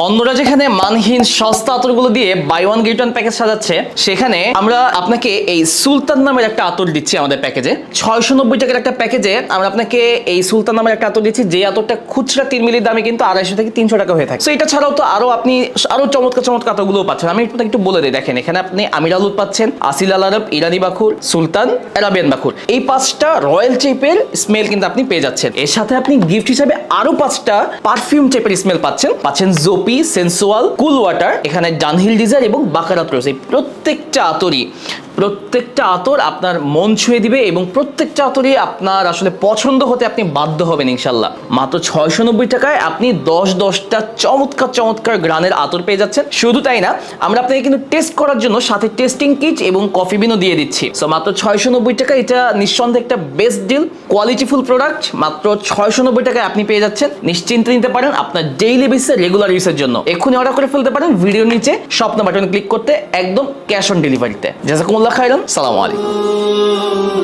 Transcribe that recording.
অন্যরা যেখানে মানহীন সস্তা আতরগুলো দিয়ে buy one get one package সাজাচ্ছে, সেখানে আমরা আপনাকে এই সুলতান নামের একটা আতর দিচ্ছি আমাদের প্যাকেজে। 690 টাকার একটা প্যাকেজে আমরা আপনাকে এই সুলতান নামের একটা আতর দিচ্ছি, যে আতরটা খুচরা 3 মিলির দামে কিন্তু 250 থেকে 300 টাকা হয়ে থাকে। তো এটা ছাড়াও তো আপনি আরো চমৎকার চমৎকার আতরগুলো পাচ্ছেন। আমি একটু বলে দিই, দেখেন এখানে আপনি আমির আলুদ পাচ্ছেন, আসিল আল আরব, ইরানি বাখুর, সুলতান, আরাবিয়ান বাখুর, এই 5টা রয়্যাল টাইপের স্মেল কিন্তু আপনি পেয়ে যাচ্ছেন। এর সাথে আপনি গিফট হিসাবে আরো 5টা পারফিউম টাইপের স্মেল পাচ্ছেন জোপি, সেন্সুয়াল, কুল ওয়াটার, এখানে ডানহিল ডিজার এবং বাকারাত রোজ। এই প্রত্যেকটা আতর আপনার মন ছুঁয়ে দিবে এবং প্রত্যেকটা আতরই আপনার আসলে পছন্দ হতে আপনি বাধ্য হবেন ইনশাল্লাহ। মাত্র 690 টাকায় আপনি 10টা চমৎকার গ্রানের আতর পেয়ে যাচ্ছেন। শুধু তাই না, আমরা আপনাকে কিন্তু টেস্ট করার জন্য সাথে টেস্টিং কিট এবং কফি বিনও দিয়ে দিচ্ছি। সো মাত্র 690 টাকা, এটা নিঃসন্দেহে একটা বেস্ট ডিল, কোয়ালিটিফুল প্রোডাক্ট। মাত্র 690 টাকায় আপনি পেয়ে যাচ্ছেন। নিশ্চিন্তে নিতে পারেন আপনার ডেইলি বেসিসে রেগুলার ইউজের জন্য। এক্ষুনি অর্ডার করে ফেলতে পারেন ভিডিও নিচে শপ নাম্বার বাটনে ক্লিক করতে, একদম ক্যাশ অন ডেলিভারিতে। জাযাকুমুল্লাহ খাইরান, সালামু আলাইকুম।